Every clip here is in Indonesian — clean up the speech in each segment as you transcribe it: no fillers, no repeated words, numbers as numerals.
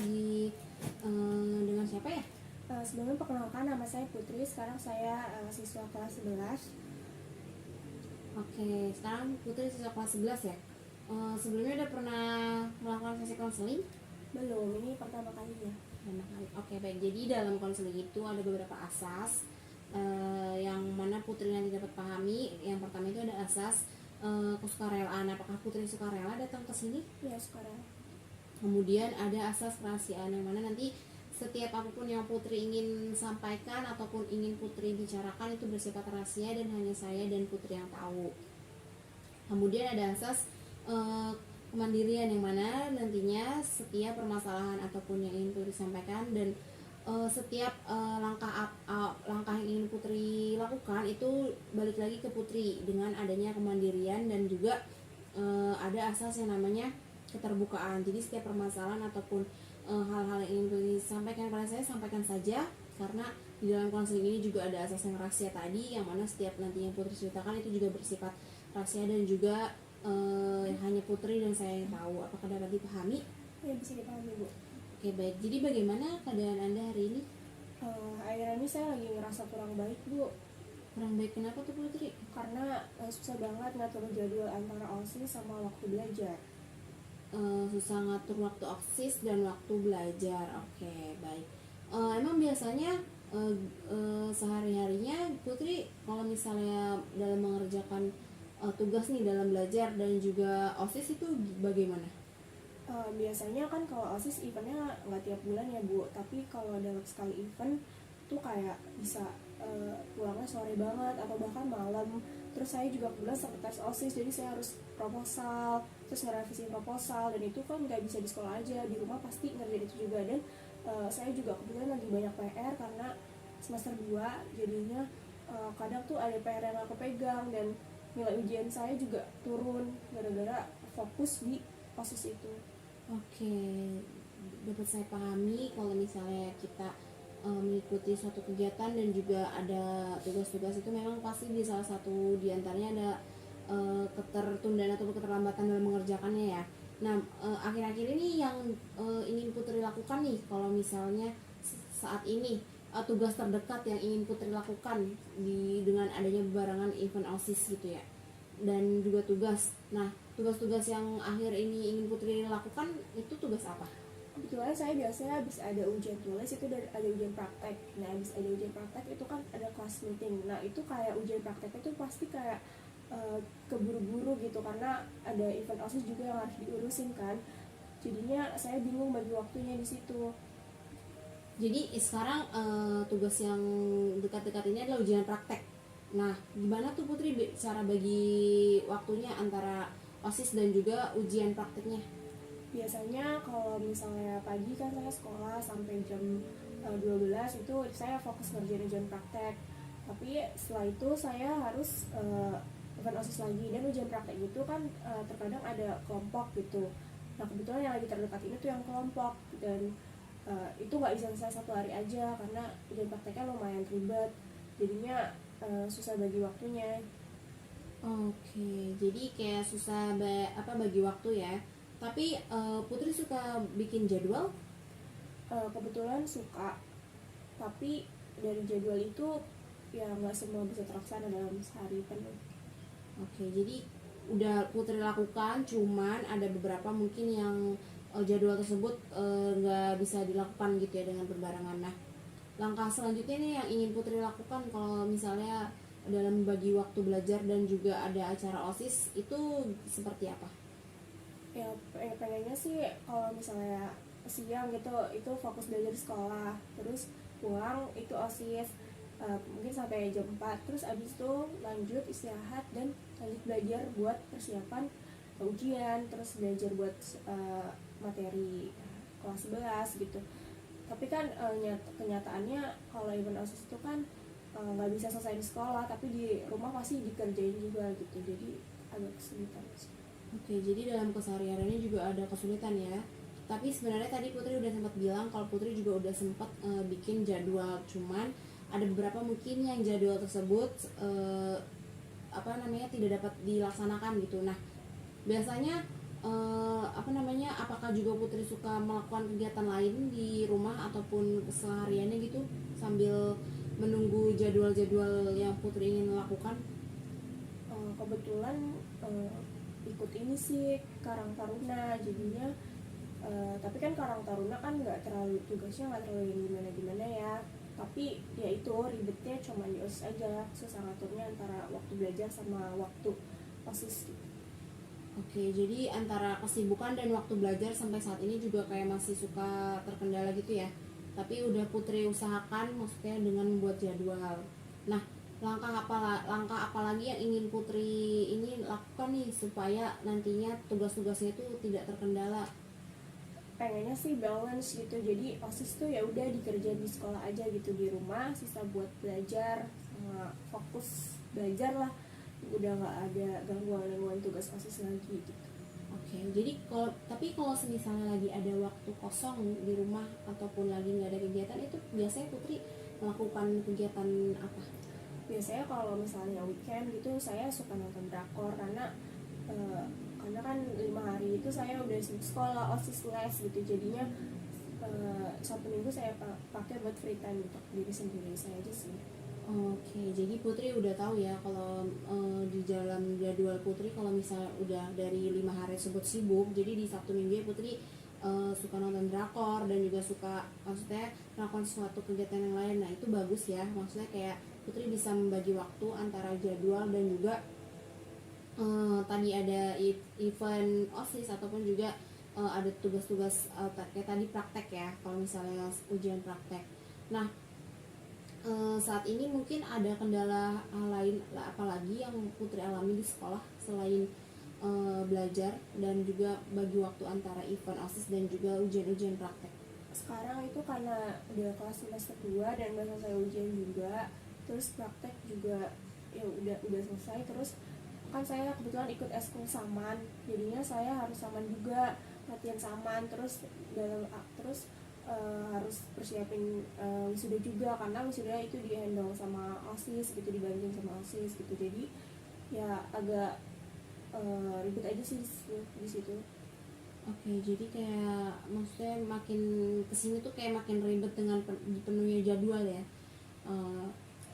lagi dengan siapa ya? Sebelumnya perkenalkan, nama saya Putri. Sekarang saya siswa kelas 11. Oke, sekarang Putri siswa kelas 11 ya. Sebelumnya udah pernah melakukan sesi konseling? Belum, ini pertama kalinya. Pertama kali. Oke, baik. Jadi dalam konseling itu ada beberapa asas yang mana Putri nanti dapat pahami. Yang pertama itu ada asas kesukarelaan. Apakah Putri sukarela datang ke sini? Ya, sekarang. Kemudian ada asas kerahasiaan yang mana nanti setiap apapun yang Putri ingin sampaikan ataupun ingin Putri bicarakan itu bersifat rahasia dan hanya saya dan Putri yang tahu. Kemudian ada asas kemandirian yang mana nantinya setiap permasalahan ataupun yang ingin Putri sampaikan dan setiap langkah yang ingin Putri lakukan itu balik lagi ke Putri dengan adanya kemandirian dan juga ada asas yang namanya keterbukaan. Jadi setiap permasalahan ataupun hal-hal yang ingin Putri sampaikan pada saya, sampaikan saja, karena di dalam konseling ini juga ada asas yang rahasia tadi, yang mana setiap nanti yang Putri ceritakan itu juga bersifat rahasia dan juga hanya Putri dan saya yang tahu. Apakah dapat dipahami? Ya, bisa dipahami, Bu. Oke, baik. Jadi bagaimana keadaan Anda hari ini? Akhir-akhir ini saya lagi ngerasa kurang baik, Bu. Kurang baik kenapa tuh Putri? Karena susah banget ngatur jadwal antara OSIS sama waktu belajar. Susah ngatur waktu OSIS dan waktu belajar. Oke, baik. Emang biasanya sehari-harinya Putri kalau misalnya dalam mengerjakan tugas nih dalam belajar dan juga OSIS itu bagaimana? Biasanya kan kalau OSIS eventnya nggak tiap bulan ya, Bu. Tapi kalau dalam sekali event tuh kayak bisa pulangnya sore banget atau bahkan malam. Terus saya juga kebetulan sekretaris OSIS, jadi saya harus proposal, terus ngerevisi proposal, dan itu kan nggak bisa di sekolah aja, di rumah pasti ngerjain itu juga. Dan saya juga kebetulan lagi banyak PR karena semester 2, jadinya kadang tuh ada PR yang aku pegang dan nilai ujian saya juga turun gara-gara fokus di OSIS itu. Oke, dapat saya pahami kalau misalnya kita mengikuti suatu kegiatan dan juga ada tugas-tugas itu memang pasti di salah satu diantaranya ada ketertundaan atau keterlambatan dalam mengerjakannya ya. Nah, akhir-akhir ini yang ingin Putri lakukan nih kalau misalnya saat ini tugas terdekat yang ingin Putri lakukan dengan adanya bebarengan event OSIS gitu ya, dan juga tugas. Nah, tugas-tugas yang akhir ini ingin Putri lakukan itu tugas apa? Kebetulan saya biasanya habis ada ujian tulis itu ada ujian praktek. Nah, habis ada ujian praktek itu kan ada kelas meeting. Nah, itu kayak ujian praktek itu pasti kayak keburu-buru gitu karena ada event OSIS juga yang harus diurusin kan. Jadinya saya bingung bagi waktunya di situ. Jadi sekarang tugas yang dekat-dekat ini adalah ujian praktek. Nah, gimana tuh Putri cara bagi waktunya antara OSIS dan juga ujian prakteknya? Biasanya kalau misalnya pagi kan saya sekolah sampai jam 12 itu saya fokus ngerjain ujian praktek. Tapi setelah itu saya harus event OSIS lagi, dan ujian praktek itu kan terkadang ada kelompok gitu. Nah, kebetulan yang lagi terdekat ini tuh yang kelompok, dan itu nggak bisa selesai satu hari aja karena ujian prakteknya lumayan ribet, jadinya susah bagi waktunya. Oke, jadi kayak susah bagi waktu ya. Tapi Putri suka bikin jadwal? Kebetulan suka, tapi dari jadwal itu ya nggak semua bisa terlaksana dalam sehari penuh. Oke, jadi udah Putri lakukan, cuman ada beberapa mungkin yang jadwal tersebut nggak bisa dilakukan gitu ya dengan berbarengan. Nah, langkah selanjutnya nih yang ingin Putri lakukan kalau misalnya dalam bagi waktu belajar dan juga ada acara OSIS itu seperti apa? Ya pengennya sih kalau misalnya siang gitu itu fokus belajar di sekolah, terus pulang itu OSIS, mungkin sampai jam 4, terus abis itu lanjut istirahat dan lanjut belajar buat persiapan ujian, terus belajar buat materi kelas 11 gitu. Tapi kan kenyataannya kalau event OSIS itu kan nggak bisa selesai di sekolah, tapi di rumah pasti dikerjain juga gitu, jadi agak kesulitan sih. Oke, jadi dalam kesehariannya juga ada kesulitan ya. Tapi sebenarnya tadi Putri udah sempat bilang kalau Putri juga udah sempat bikin jadwal, cuman ada beberapa mungkin yang jadwal tersebut tidak dapat dilaksanakan gitu. Nah, biasanya apa namanya, apakah juga Putri suka melakukan kegiatan lain di rumah ataupun kesehariannya gitu sambil menunggu jadwal-jadwal yang Putri ingin lakukan? Kebetulan ikut ini sih Karang Taruna jadinya, tapi kan Karang Taruna kan nggak terlalu, tugasnya nggak terlalu yang gimana-gimana ya, tapi ya itu ribetnya cuma di OSIS aja, susah ngaturnya antara waktu belajar sama waktu OSIS gitu. Oke, jadi antara kesibukan dan waktu belajar sampai saat ini juga kayak masih suka terkendala gitu ya. Tapi udah Putri usahakan maksudnya dengan membuat jadwal. Nah, langkah apa lagi yang ingin Putri ini lakukan nih supaya nantinya tugas-tugasnya itu tidak terkendala? Pengennya sih balance gitu, jadi OSIS tuh ya udah dikerja di sekolah aja gitu, di rumah sisa buat belajar sama fokus belajar lah, udah nggak ada gangguan tugas OSIS lagi gitu. Oke, jadi kalau misalnya lagi ada waktu kosong di rumah ataupun lagi nggak ada kegiatan, itu biasanya Putri melakukan kegiatan apa? Biasanya kalau misalnya weekend gitu saya suka nonton drakor, karena kan 5 hari itu saya udah sibuk sekolah, OSIS, les gitu, jadinya Sabtu Minggu saya pakai buat free time untuk diri sendiri saya aja sih. Oke, jadi Putri udah tahu ya kalau di dalam jadwal Putri kalau misalnya udah dari 5 hari tersebut sibuk, jadi di Sabtu Minggu ya Putri suka nonton drakor dan juga suka maksudnya melakukan suatu kegiatan yang lain. Nah itu bagus ya, maksudnya kayak Putri bisa membagi waktu antara jadwal dan juga tadi ada event OSIS ataupun juga ada tugas-tugas kayak tadi praktek ya, kalau misalnya ujian praktek. Nah saat ini mungkin ada kendala lain apalagi yang Putri alami di sekolah selain belajar dan juga bagi waktu antara event OSIS dan juga ujian-ujian praktek? Sekarang itu karena udah kelas semester 2 dan udah selesai ujian juga, terus praktek juga ya udah selesai, terus kan saya kebetulan ikut eskul saman, jadinya saya harus saman juga, latihan saman, terus harus persiapin wisuda juga, karena wisuda itu dihandle sama OSIS gitu, dibantuin sama OSIS gitu, jadi ya agak ribet aja sih di situ. Oke, jadi kayak maksudnya makin kesini tuh kayak makin ribet dengan dipenuhi jadwal ya. Eh,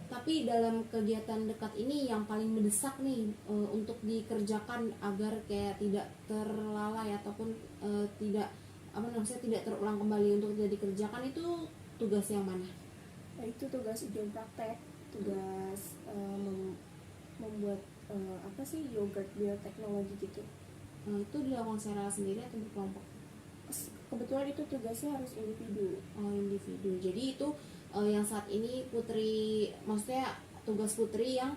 tapi dalam kegiatan dekat ini yang paling mendesak nih untuk dikerjakan agar kayak tidak terlalai ataupun tidak apa maksudnya tidak terulang kembali untuk tidak dikerjakan, itu tugas yang mana? Nah, itu tugas ujian praktek, tugas membuat apa sih, yogurt bioteknologi gitu. Itu dilakukan secara sendiri atau berkelompok? Kebetulan itu tugasnya harus individu. Oh, individu. Jadi itu yang saat ini Putri, maksudnya tugas Putri yang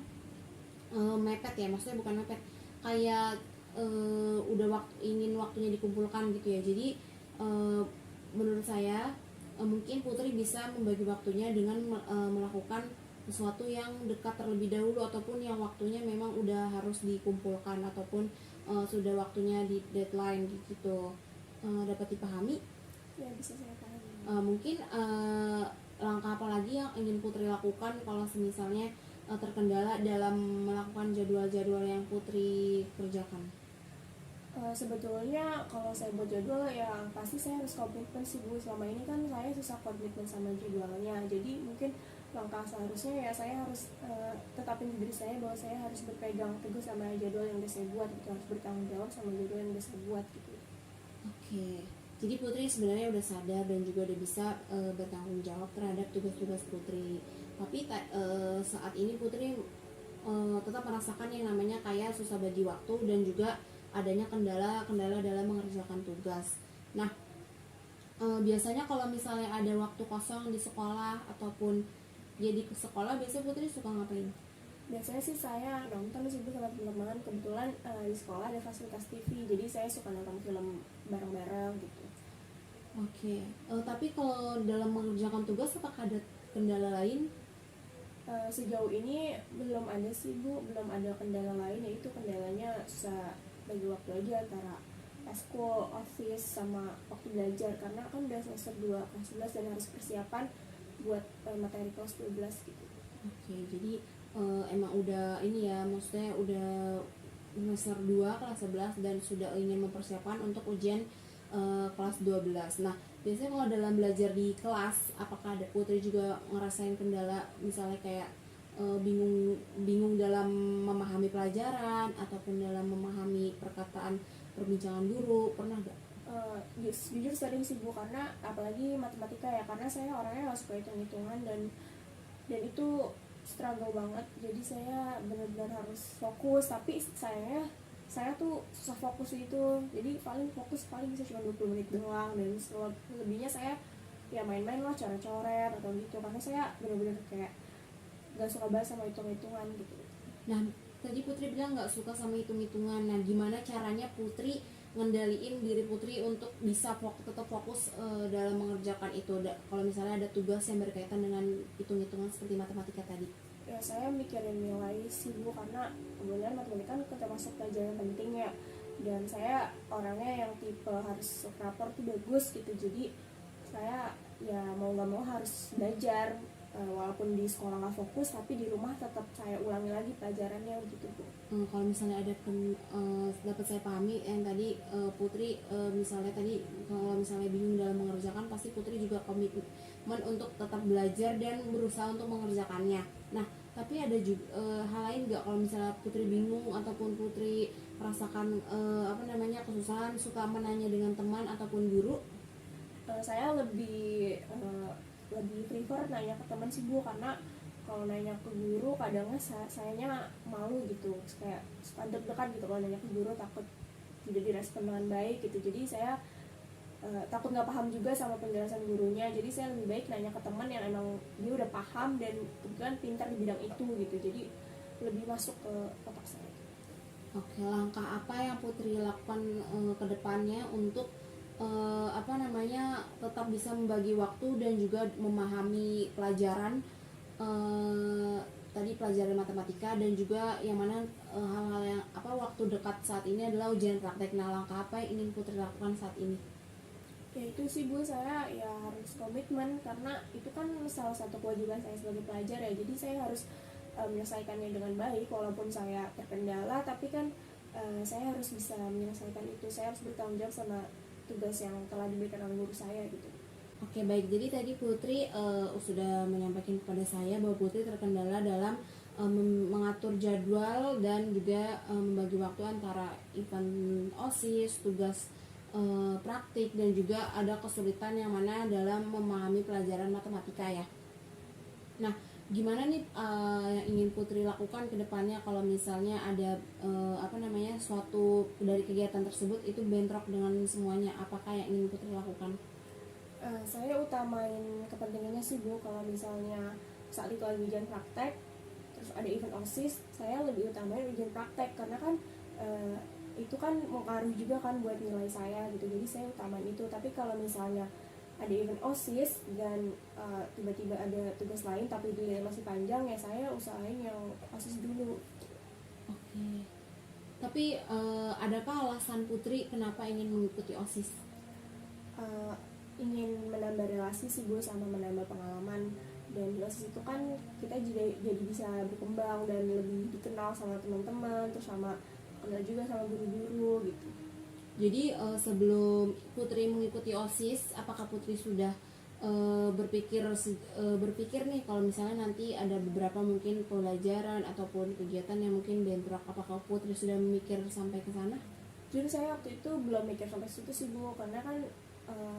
mepet ya, maksudnya bukan mepet, kayak udah ingin waktunya dikumpulkan gitu ya. Jadi menurut saya mungkin Putri bisa membagi waktunya dengan melakukan sesuatu yang dekat terlebih dahulu ataupun yang waktunya memang udah harus dikumpulkan ataupun sudah waktunya di deadline gitu. Dapat dipahami? Ya, bisa saya pahami. Mungkin langkah apa lagi yang ingin Putri lakukan kalau misalnya terkendala dalam melakukan jadwal-jadwal yang Putri kerjakan? Sebetulnya kalau saya buat jadwal ya pasti saya harus komitmen sih Bu. Selama ini kan saya susah komitmen sama jadwalnya, jadi mungkin langkah seharusnya ya saya harus tetapin diri saya bahwa saya harus berpegang teguh sama jadwal yang udah saya buat gitu, harus bertanggung jawab sama jadwal yang udah saya buat gitu. Oke, jadi Putri sebenarnya udah sadar dan juga udah bisa bertanggung jawab terhadap tugas-tugas Putri. Tapi saat ini Putri tetap merasakan yang namanya kayak susah bagi waktu dan juga adanya kendala-kendala dalam mengerjakan tugas. Nah, biasanya kalau misalnya ada waktu kosong di sekolah ataupun dia di sekolah, biasanya Putri suka ngapain? Biasanya sih saya nonton sih Bu sama teman-teman, kebetulan di sekolah ada fasilitas TV, jadi saya suka nonton film bareng-bareng gitu. Oke, tapi kalau dalam mengerjakan tugas apakah ada kendala lain? Sejauh ini belum ada sih Bu, belum ada kendala lain, yaitu kendalanya susah bagi waktu aja antara eskul, office, sama waktu belajar, karena kan udah semester 2 kelas 11 dan harus persiapan buat materi kelas 12 gitu. Oke, jadi emang udah ini ya, maksudnya udah semester 2 kelas 11 dan sudah ingin mempersiapkan untuk ujian kelas 12. Nah, biasanya kalau dalam belajar di kelas, apakah ada Putri juga ngerasain kendala misalnya kayak bingung dalam memahami pelajaran ataupun dalam memahami perkataan perbincangan guru, pernah gak? Jujur sering sih Bu, karena apalagi matematika ya, karena saya orangnya gak suka hitung-hitungan dan itu struggle banget, jadi saya benar-benar harus fokus, tapi sayangnya saya tuh susah fokus itu, jadi paling bisa cuma 20 menit doang, dan lebihnya saya ya main-main lah, coret-coret atau gitu, karena saya benar-benar kayak gak suka banget sama hitung-hitungan gitu. Nah, tadi Putri bilang gak suka sama hitung-hitungan. Nah, gimana caranya Putri ngendaliin diri Putri untuk bisa tetap fokus dalam mengerjakan itu? Kalau misalnya ada tugas yang berkaitan dengan hitung-hitungan seperti matematika tadi. Ya saya mikirin nilai sih Bu, karena kemudian matematika kan termasuk pelajaran penting ya, dan saya orangnya yang tipe harus rapor tuh bagus gitu, jadi saya ya mau nggak mau harus belajar, walaupun di sekolah nggak fokus tapi di rumah tetap saya ulangi lagi pelajarannya gitu Bu. Kalau misalnya ada dapat saya pahami yang tadi Putri misalnya tadi kalau misalnya bingung dalam mengerjakan, pasti Putri juga komitmen untuk tetap belajar dan berusaha untuk mengerjakannya. Nah, tapi ada juga hal lain nggak kalau misalnya Putri bingung ataupun Putri merasakan kesusahan, suka menanya dengan teman ataupun guru? Saya lebih prefer nanya ke teman sih Bu, karena kalau nanya ke guru kadangnya sayanya malu gitu, kayak suka deg-degan gitu kalau nanya ke guru, takut tidak direspon dengan baik gitu, jadi saya takut nggak paham juga sama penjelasan gurunya, jadi saya lebih baik nanya ke teman yang emang dia udah paham dan kebetulan pintar di bidang itu gitu, jadi lebih masuk ke otak saya. Oke, langkah apa yang Putri lakukan ke depannya untuk tetap bisa membagi waktu dan juga memahami pelajaran tadi pelajaran matematika, dan juga yang mana hal-hal yang waktu dekat saat ini adalah ujian praktek. Nah, langkah apa yang ingin Putri lakukan saat ini? Ya itu sih Bu, saya ya harus komitmen, karena itu kan salah satu kewajiban saya sebagai pelajar ya, jadi saya harus menyelesaikannya dengan baik, walaupun saya terkendala, tapi kan saya harus bisa menyelesaikan itu, saya harus bertanggung jawab sama tugas yang telah diberikan oleh guru saya gitu. Oke, baik. Jadi tadi Putri sudah menyampaikan kepada saya bahwa Putri terkendala dalam mengatur jadwal dan juga membagi waktu antara event OSIS, tugas praktik, dan juga ada kesulitan yang mana dalam memahami pelajaran matematika ya. Nah, gimana nih yang ingin Putri lakukan ke depannya kalau misalnya ada suatu dari kegiatan tersebut itu bentrok dengan semuanya? Apakah yang ingin Putri lakukan? Saya utamain kepentingannya sih Bu, kalau misalnya saat itu ada ujian praktek terus ada event OSIS, saya lebih utamain ujian praktek, karena kan itu kan mempengaruhi juga kan buat nilai saya gitu, jadi saya utamain itu. Tapi kalau misalnya ada event OSIS dan tiba-tiba ada tugas lain tapi dia masih panjang, ya saya usahain yang OSIS dulu. Oke. Tapi adakah alasan Putri kenapa ingin mengikuti OSIS? Ingin menambah relasi sih Bu, sama menambah pengalaman, dan di OSIS itu kan kita jadi bisa berkembang dan lebih dikenal sama teman-teman, terus sama kenal juga sama guru-guru gitu. Jadi sebelum Putri mengikuti OSIS, apakah Putri sudah berpikir nih kalau misalnya nanti ada beberapa mungkin pelajaran ataupun kegiatan yang mungkin bentrok, apakah Putri sudah memikir sampai ke sana? Jadi saya waktu itu belum mikir sampai situ sih Bu, karena kan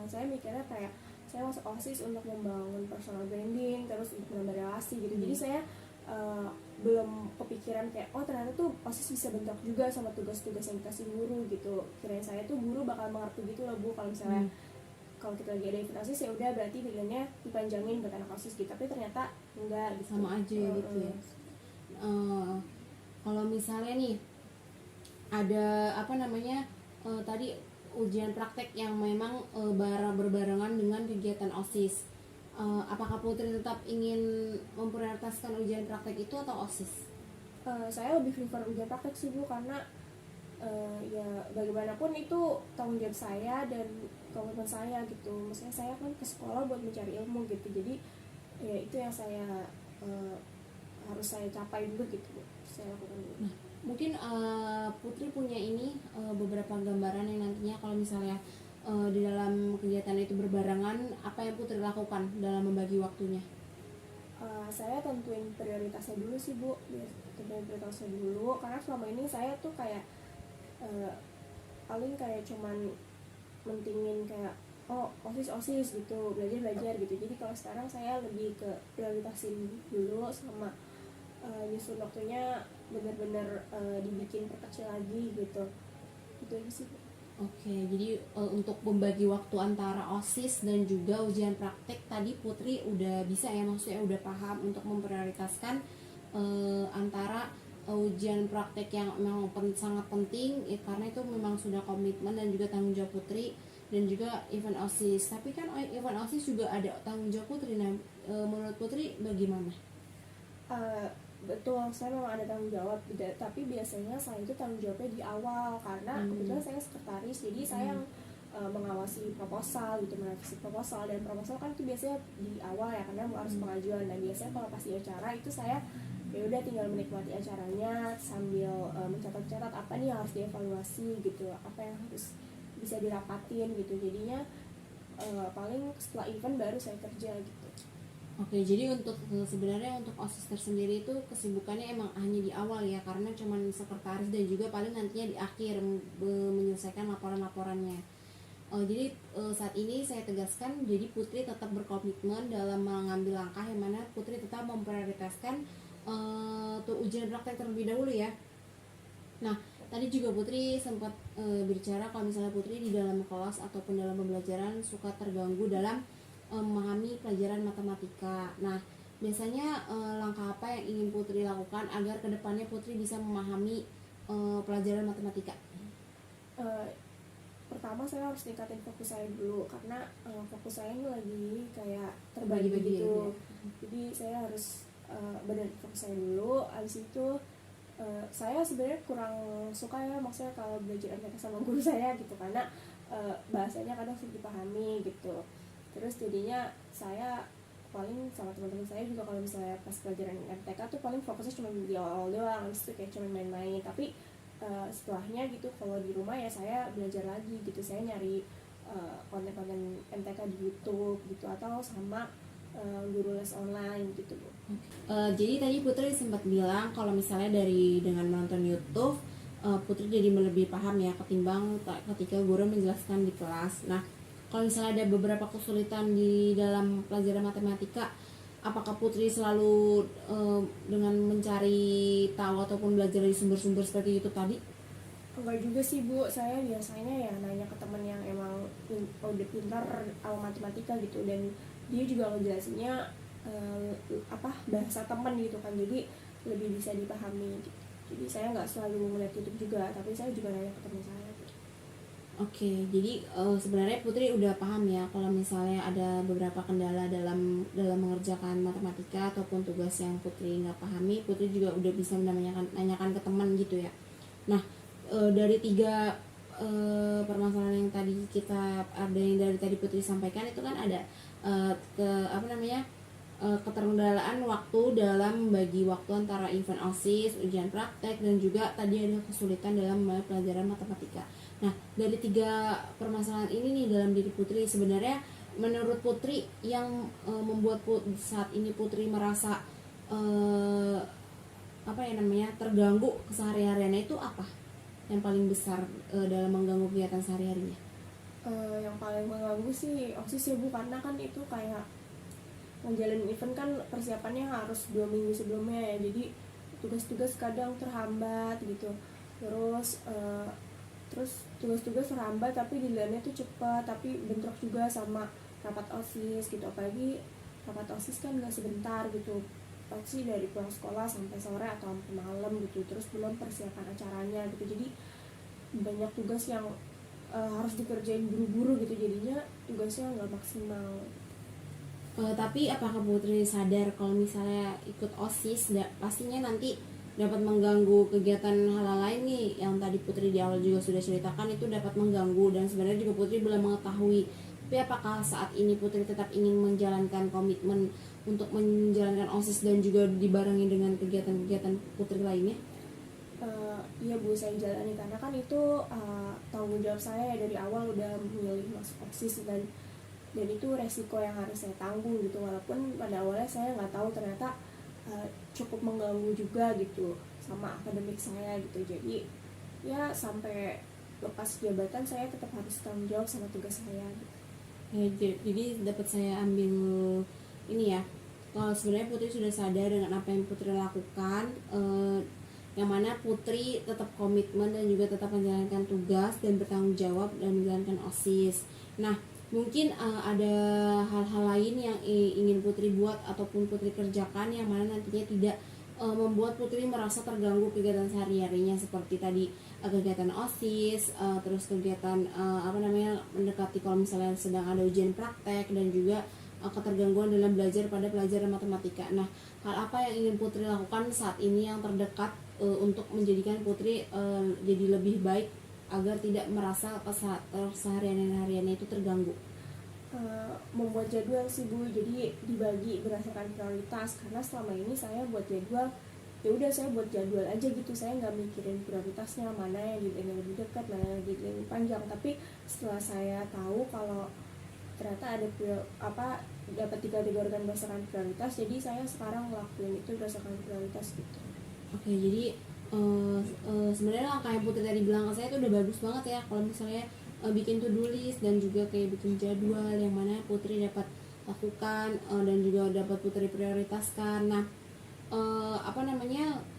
saya mikirnya kayak saya masuk OSIS untuk membangun personal branding, terus untuk menambah relasi gitu. Jadi saya belum kepikiran kayak ternyata tuh OSIS bisa bentrok juga sama tugas-tugas yang dikasih guru gitu. Kirain saya tuh guru bakal mengerti gitu loh Bu, kalau misalnya kalau kita lagi ada event OSIS ya udah berarti pilihannya dipanjangin buat anak OSIS gitu, tapi ternyata enggak gitu. Sama aja gitu ya. Kalau misalnya nih ada tadi ujian praktek yang memang berbarengan dengan kegiatan OSIS, apakah Putri tetap ingin memprioritaskan ujian praktek itu atau OSIS? Saya lebih prefer ujian praktek sih Bu, karena ya bagaimanapun itu tanggung jawab saya dan komitmen saya gitu. Maksudnya saya kan ke sekolah buat mencari ilmu gitu, jadi ya itu yang saya harus saya capai dulu gitu Bu. Saya lakukan dulu. Nah, mungkin Putri punya ini beberapa gambaran yang nantinya kalau misalnya di dalam kegiatan itu berbarengan, apa yang Putri lakukan dalam membagi waktunya? Saya tentuin prioritasnya dulu sih Bu, tentuin prioritasnya dulu karena selama ini saya tuh kayak uh, paling kayak cuman mentingin kayak osis gitu, belajar gitu. Jadi kalau sekarang saya lebih ke prioritasin dulu sama nyusun waktunya benar-benar dibikin perkecil lagi gitu. Itu aja sih Bu. Oke, jadi untuk membagi waktu antara OSIS dan juga ujian praktek tadi Putri udah bisa ya, maksudnya udah paham untuk memprioritaskan antara ujian praktek yang memang sangat penting karena itu memang sudah komitmen dan juga tanggung jawab Putri, dan juga event OSIS. Tapi kan event OSIS juga ada tanggung jawab Putri. Nah, menurut Putri bagaimana? Betul, saya memang ada tanggung jawab, tapi biasanya saya itu tanggung jawabnya di awal karena kebetulan saya sekretaris, jadi saya yang mengawasi proposal gitu, merevisi proposal, dan proposal kan itu biasanya di awal ya karena harus pengajuan. Dan biasanya kalau pas di acara itu saya ya udah tinggal menikmati acaranya sambil mencatat-catat apa nih yang harus dievaluasi gitu, apa yang harus bisa dirapatin gitu. Jadinya paling setelah event baru saya kerja gitu. Oke, jadi untuk sebenarnya untuk OSIS tersendiri itu kesibukannya emang hanya di awal ya, karena cuman sekretaris dan juga paling nantinya di akhir menyelesaikan laporan-laporannya. Jadi saat ini saya tegaskan, jadi Putri tetap berkomitmen dalam mengambil langkah yang mana Putri tetap memprioritaskan tuh ujian praktek terlebih dahulu ya. Nah, tadi juga Putri sempat berbicara kalau misalnya Putri di dalam kelas ataupun dalam pembelajaran suka terganggu dalam memahami pelajaran matematika. Nah, biasanya langkah apa yang ingin Putri lakukan agar kedepannya Putri bisa memahami pelajaran matematika? Pertama saya harus tingkatin fokus saya dulu karena fokus saya ini lagi kayak terbagi-bagi gitu. Jadi saya harus benar fokus saya dulu. Abis itu saya sebenarnya kurang suka ya, maksudnya kalau belajar MTK sama guru saya gitu karena bahasanya kadang sulit dipahami gitu. Terus jadinya saya paling sama teman-teman saya juga kalau misalnya pas pelajaran MTK tuh paling fokusnya cuma di awal doang, habis itu kayak cuma main-main. Tapi setelahnya gitu kalau di rumah ya saya belajar lagi gitu, saya nyari konten-konten MTK di YouTube gitu atau sama guru les online gitu Bu. Jadi tadi Putri sempat bilang kalau misalnya dengan menonton YouTube Putri jadi lebih paham ya ketimbang ketika guru menjelaskan di kelas. Nah, kalau misalnya ada beberapa kesulitan di dalam pelajaran matematika, apakah Putri selalu dengan mencari tahu ataupun belajar dari sumber-sumber seperti itu tadi? Enggak juga sih Bu, saya biasanya ya nanya ke teman yang emang udah pintar matematika gitu, dan dia juga ngejelasinnya bahasa teman gitu kan, jadi lebih bisa dipahami gitu. Jadi saya nggak selalu ngeliat YouTube juga, tapi saya juga nanya ke teman saya gitu. Oke, jadi sebenarnya Putri udah paham ya kalau misalnya ada beberapa kendala dalam mengerjakan matematika ataupun tugas yang Putri nggak pahami, Putri juga udah bisa nanyakan ke teman gitu ya. Nah, dari 3 permasalahan yang tadi dari tadi Putri sampaikan itu kan ada keterkendalaan waktu dalam membagi waktu antara event OSIS, ujian praktek, dan juga tadi ada kesulitan dalam pelajaran matematika. Nah, dari 3 permasalahan ini nih dalam diri Putri, sebenarnya menurut Putri yang membuat saat ini Putri merasa terganggu kesehariannya itu apa? Yang paling besar dalam mengganggu kegiatan sehari-harinya? Yang paling mengganggu sih OSIS ya Bu, karena kan itu kayak ngejalanin event kan persiapannya harus 2 minggu sebelumnya ya, jadi tugas-tugas kadang terhambat gitu. Terus tugas-tugas terhambat tapi deadline-nya tuh cepat, tapi bentrok juga sama rapat OSIS gitu, apalagi rapat OSIS kan nggak sebentar gitu, pasti dari pulang sekolah sampai sore atau sampai malam gitu, terus belum persiapan acaranya gitu. Jadi banyak tugas yang harus dikerjain buru-buru gitu, jadinya tugasnya nggak maksimal. Tapi apakah Putri sadar kalau misalnya ikut OSIS pastinya nanti dapat mengganggu kegiatan hal lain nih yang tadi Putri di awal juga sudah ceritakan, itu dapat mengganggu, dan sebenarnya juga Putri belum mengetahui Tapi apakah saat ini Putri tetap ingin menjalankan komitmen untuk menjalankan OSIS dan juga dibarengi dengan kegiatan-kegiatan Putri lainnya? Iya Bu, saya jalani karena kan itu tanggung jawab saya dari awal udah memilih masuk OSIS, dan itu resiko yang harus saya tanggung gitu, walaupun pada awalnya saya nggak tahu ternyata cukup mengganggu juga gitu sama akademik saya gitu. Jadi ya sampai lepas jabatan saya tetap harus tanggung jawab sama tugas saya gitu. Ya, jadi dapat saya ambil ini ya, kalau sebenarnya Putri sudah sadar dengan apa yang Putri lakukan, yang mana Putri tetap komitmen dan juga tetap menjalankan tugas dan bertanggung jawab dan menjalankan OSIS. Nah, mungkin ada hal-hal lain yang ingin Putri buat ataupun Putri kerjakan yang mana nantinya tidak membuat Putri merasa terganggu kegiatan sehari-harinya, seperti tadi kegiatan OSIS, terus kegiatan mendekati kalau misalnya sedang ada ujian praktek, dan juga ketergangguan dalam belajar pada pelajaran matematika. Nah, hal apa yang ingin Putri lakukan saat ini yang terdekat untuk menjadikan Putri jadi lebih baik agar tidak merasa keseharian-hariannya itu terganggu? Membuat jadwal sih Bu, jadi dibagi berdasarkan prioritas, karena selama ini saya buat jadwal ya udah saya buat jadwal aja gitu, saya nggak mikirin prioritasnya mana yang lebih dekat, mana yang lebih panjang. Tapi setelah saya tahu kalau ternyata ada dapat dikategorikan berdasarkan prioritas, jadi saya sekarang ngelakuin itu berdasarkan prioritas gitu. Oke, jadi sebenarnya langkah yang Putri tadi bilang ke saya itu udah bagus banget ya, kalau misalnya bikin to-do list dan juga kayak bikin jadwal yang mana Putri dapat lakukan dan juga dapat Putri prioritaskan. Nah,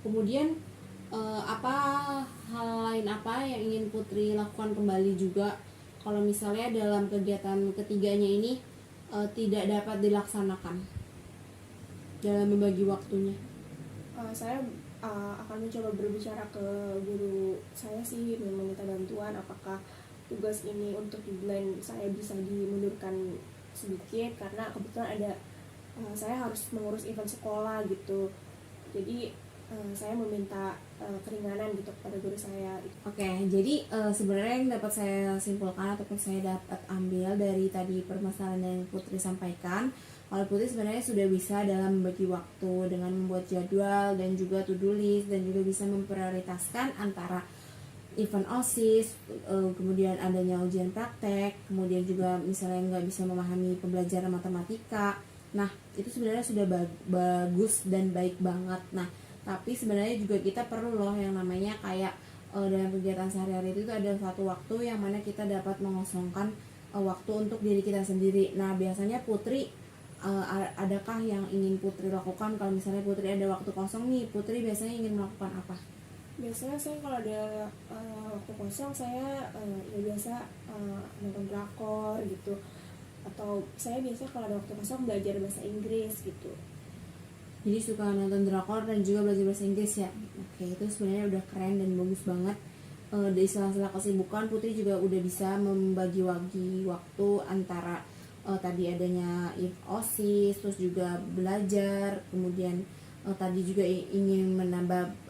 kemudian apa hal lain apa yang ingin Putri lakukan kembali juga kalau misalnya dalam kegiatan ketiganya ini tidak dapat dilaksanakan dalam membagi waktunya? Saya akan mencoba berbicara ke guru saya sih, meminta bantuan apakah tugas ini untuk deadline saya bisa dimundurkan sedikit, karena kebetulan ada saya harus mengurus event sekolah gitu. Jadi saya meminta keringanan gitu kepada guru saya. Oke, jadi sebenarnya yang dapat saya simpulkan ataupun saya dapat ambil dari tadi permasalahan yang Putri sampaikan, kalau Putri sebenarnya sudah bisa dalam membagi waktu dengan membuat jadwal dan juga to-do list, dan juga bisa memprioritaskan antara event OSIS, kemudian adanya ujian praktek, kemudian juga misalnya nggak bisa memahami pembelajaran matematika. Nah, itu sebenarnya sudah bagus dan baik banget. Nah, tapi sebenarnya juga kita perlu loh yang namanya kayak dalam kegiatan sehari-hari itu ada satu waktu yang mana kita dapat mengosongkan waktu untuk diri kita sendiri. Nah, biasanya Putri adakah yang ingin Putri lakukan kalau misalnya Putri ada waktu kosong nih? Putri biasanya ingin melakukan apa? Biasanya saya kalau ada waktu kosong saya ya biasa nonton drakor gitu, atau saya biasanya kalau ada waktu kosong belajar bahasa Inggris gitu. Jadi suka nonton drakor dan juga belajar bahasa Inggris ya. Oke, itu sebenarnya udah keren dan bagus banget. Di sela-sela kesibukan Putri juga udah bisa membagi-bagi waktu antara tadi adanya OSIS, terus juga belajar, kemudian tadi juga ingin menambah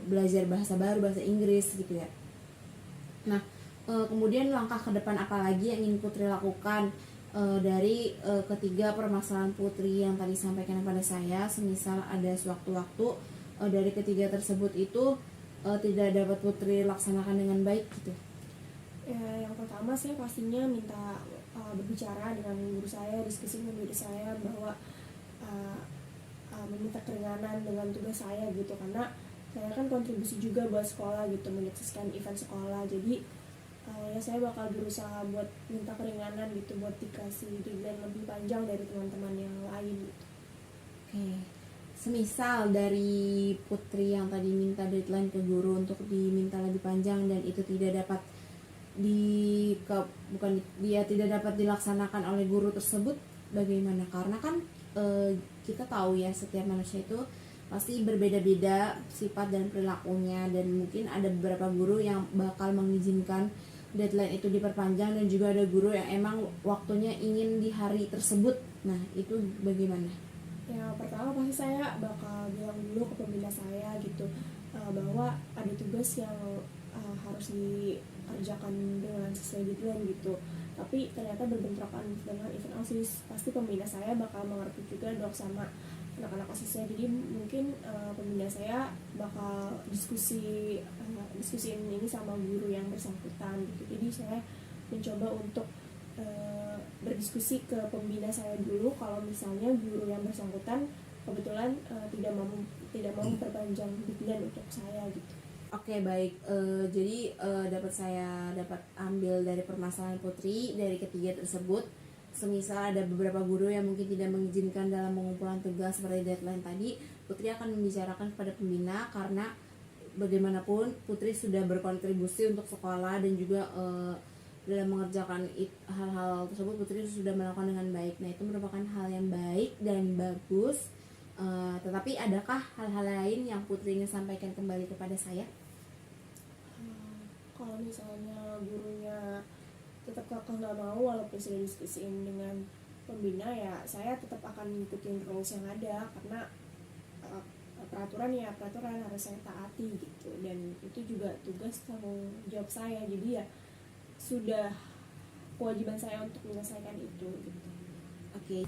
belajar bahasa baru, bahasa Inggris gitu ya. Nah, kemudian langkah ke depan apa lagi yang ingin Putri lakukan dari ketiga permasalahan Putri yang tadi sampaikan kepada saya? Semisal ada sewaktu-waktu dari ketiga tersebut itu tidak dapat Putri laksanakan dengan baik gitu. Ya, yang pertama saya pastinya minta berbicara dengan guru saya, diskusi dengan guru saya bahwa meminta keringanan dengan tugas saya gitu, karena saya kan kontribusi juga buat sekolah gitu, menyukseskan event sekolah. Jadi ya saya bakal berusaha buat minta keringanan gitu, buat dikasih deadline lebih panjang dari teman-teman yang lain gitu. Oke, semisal dari Putri yang tadi minta deadline ke guru untuk diminta lebih panjang dan itu tidak dapat tidak dapat dilaksanakan oleh guru tersebut, bagaimana? Karena kan kita tahu ya, setiap manusia itu pasti berbeda-beda sifat dan perilakunya, dan mungkin ada beberapa guru yang bakal mengizinkan deadline itu diperpanjang, dan juga ada guru yang emang waktunya ingin di hari tersebut. Nah, itu bagaimana? Ya, pertama pasti saya bakal bilang dulu ke pembina saya gitu, bahwa ada tugas yang harus dikerjakan dengan sesuai deadline gitu. tapi ternyata berbentrokan dengan event OSIS. Pasti pembina saya bakal mengerti juga dong sama anak-anak OSISnya. Jadi mungkin pembina saya bakal diskusiin ini sama guru yang bersangkutan gitu. Jadi saya mencoba untuk berdiskusi ke pembina saya dulu kalau misalnya guru yang bersangkutan kebetulan tidak mau memperpanjang bimbingan untuk saya gitu. Oke, baik. Jadi saya dapat ambil dari permasalahan Putri dari ketiga tersebut. Semisal ada beberapa guru yang mungkin tidak mengizinkan dalam pengumpulan tugas seperti deadline tadi, Putri akan membicarakan kepada pembina karena bagaimanapun Putri sudah berkontribusi untuk sekolah dan juga dalam mengerjakan hal-hal tersebut Putri sudah melakukan dengan baik. Nah, itu merupakan hal yang baik dan bagus. Tetapi adakah hal-hal lain yang Putri ingin sampaikan kembali kepada saya? Kalau misalnya gurunya tetap kakak nggak mau walaupun sudah diskusiin dengan pembina, ya saya tetap akan ngikutin rules yang ada karena peraturan harus saya taati gitu, dan itu juga tugas tanggung jawab saya. Jadi ya sudah kewajiban saya untuk menyelesaikan itu gitu. Oke,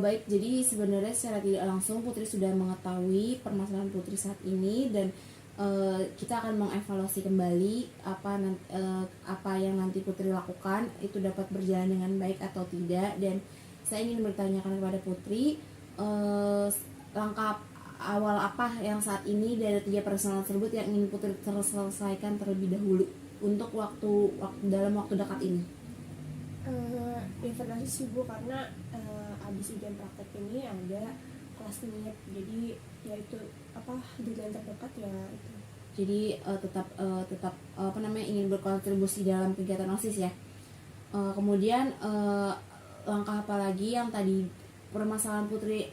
baik. Jadi sebenarnya secara tidak langsung Putri sudah mengetahui permasalahan Putri saat ini dan kita akan mengevaluasi kembali apa yang nanti Putri lakukan itu dapat berjalan dengan baik atau tidak. Dan saya ingin bertanyakan kepada Putri, langkah awal apa yang saat ini dari 3 permasalahan tersebut yang ingin Putri selesaikan terlebih dahulu untuk dalam waktu dekat ini? Investasi sih Bu, karena abis ujian praktek ini ada kelas NIEP, jadi ya itu deadline terdekat ya itu. Jadi tetap ingin berkontribusi dalam kegiatan OSIS ya. Kemudian langkah apa lagi yang tadi permasalahan Putri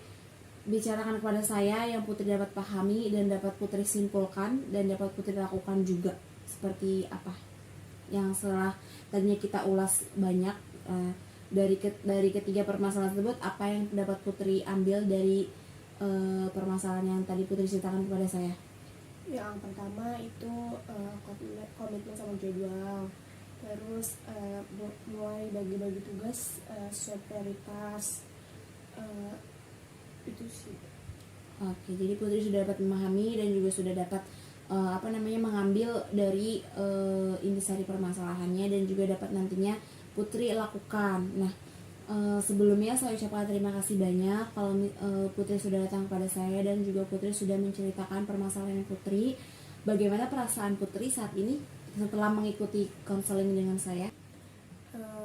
bicarakan kepada saya yang Putri dapat pahami dan dapat Putri simpulkan dan dapat Putri lakukan juga, seperti apa yang setelah tadinya kita ulas banyak dari ketiga permasalahan tersebut, apa yang dapat Putri ambil dari permasalahan yang tadi Putri ceritakan kepada saya? Yang pertama itu komitmen sama jadwal, terus mulai bagi-bagi tugas sesuai prioritas, itu sih. Oke, jadi Putri sudah dapat memahami dan juga sudah dapat mengambil dari intisari permasalahannya dan juga dapat nantinya Putri lakukan. Nah, sebelumnya saya ucapkan terima kasih banyak kalau Putri sudah datang kepada saya dan juga Putri sudah menceritakan permasalahan Putri. Bagaimana perasaan Putri saat ini setelah mengikuti konseling dengan saya?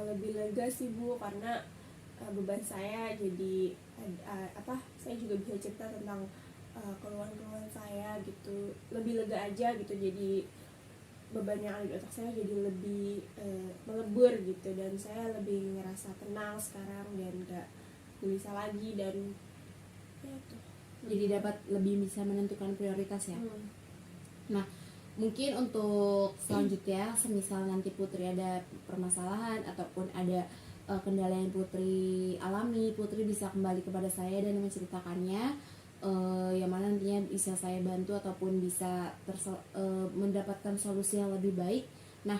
Lebih lega sih Bu, karena beban saya jadi saya juga bisa cerita tentang keluhan-keluhan saya gitu, lebih lega aja gitu. Jadi beban yang ada di otak saya jadi lebih melebur gitu, dan saya lebih ngerasa tenang sekarang dan gak gelisah lagi, dan ya itu. Jadi dapat lebih bisa menentukan prioritas ya. Nah, mungkin untuk selanjutnya semisal nanti Putri ada permasalahan ataupun ada kendala yang Putri alami, Putri bisa kembali kepada saya dan menceritakannya, yang mana nantinya bisa saya bantu ataupun bisa mendapatkan solusi yang lebih baik. Nah,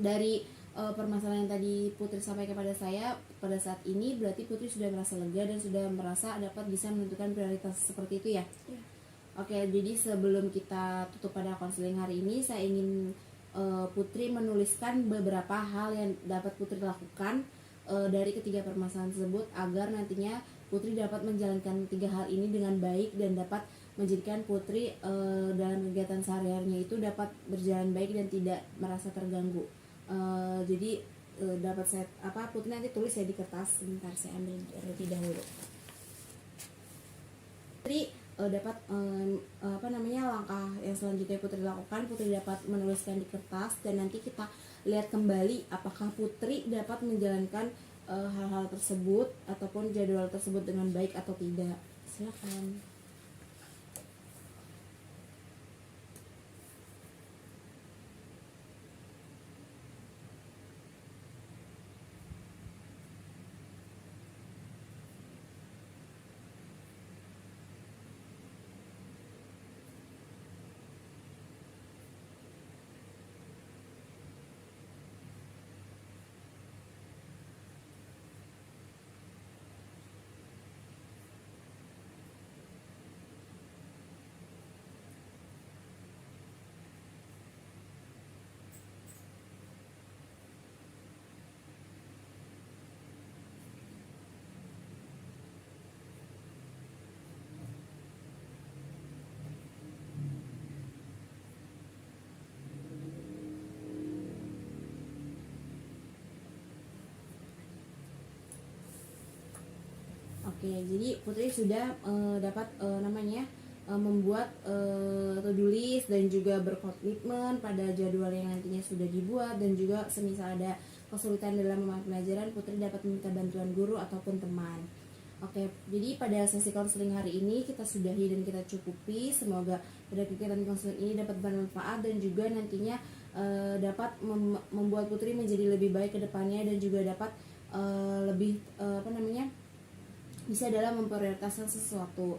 dari permasalahan yang tadi Putri sampaikan kepada saya pada saat ini, berarti Putri sudah merasa lega dan sudah merasa dapat bisa menentukan prioritas seperti itu ya? Ya. Oke, jadi sebelum kita tutup pada konseling hari ini, saya ingin Putri menuliskan beberapa hal yang dapat Putri lakukan dari ketiga permasalahan tersebut agar nantinya Putri dapat menjalankan 3 hal ini dengan baik dan dapat menjadikan Putri dalam kegiatan sehari-harinya itu dapat berjalan baik dan tidak merasa terganggu. Jadi dapat saya Putri nanti tulis ya di kertas. Sebentar, saya ambil terlebih dahulu. Putri dapat langkah yang selanjutnya Putri lakukan, Putri dapat menuliskan di kertas dan nanti kita lihat kembali apakah Putri dapat menjalankan hal-hal tersebut ataupun jadwal tersebut dengan baik atau tidak. Silakan. Oke, jadi Putri sudah dapat membuat to-do list dan juga berkomitmen pada jadwal yang nantinya sudah dibuat, dan juga semisal ada kesulitan dalam memahami pelajaran, Putri dapat meminta bantuan guru ataupun teman. Oke, jadi pada sesi konseling hari ini kita sudahi dan kita cukupi. Semoga pada kegiatan konseling ini dapat bermanfaat dan juga nantinya dapat membuat Putri menjadi lebih baik ke depannya, dan juga dapat bisa dalam memprioritaskan sesuatu.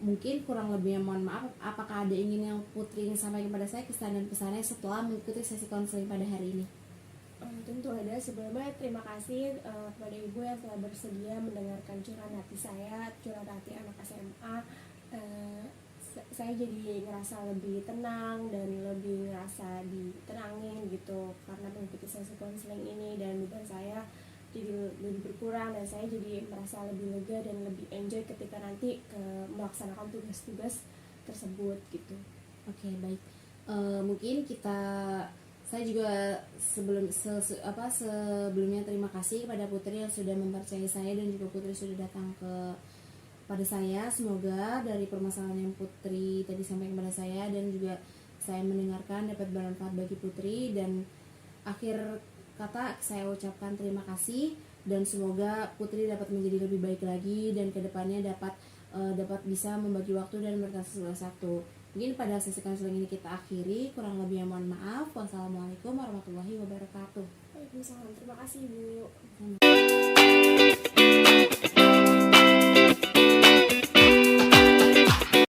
Mungkin kurang lebihnya mohon maaf. Apakah ada yang Putri ingin sampaikan kepada saya kesan dan pesannya setelah mengikuti sesi konseling pada hari ini? Tentu ada. Sebelumnya terima kasih kepada Ibu yang telah bersedia mendengarkan curahan hati saya, curahan hati anak SMA. Saya jadi ngerasa lebih tenang dan lebih ngerasa ditenangin gitu karena mengikuti sesi konseling ini, dan beban saya jadi lebih berkurang dan saya jadi merasa lebih lega dan lebih enjoy ketika nanti melaksanakan tugas-tugas tersebut gitu. Oke, baik. Mungkin saya juga sebelumnya terima kasih kepada Putri yang sudah mempercayai saya, dan juga Putri sudah datang pada saya. Semoga dari permasalahan yang Putri tadi sampaikan kepada saya dan juga saya mendengarkan dapat bermanfaat bagi Putri, dan akhir kata saya ucapkan terima kasih, dan semoga Putri dapat menjadi lebih baik lagi dan kedepannya dapat bisa membagi waktu dan berkata satu. Mungkin pada sesi konseling ini kita akhiri, kurang lebihnya mohon maaf. Wassalamualaikum warahmatullahi wabarakatuh. Waalaikumsalam. Terima kasih, Bu.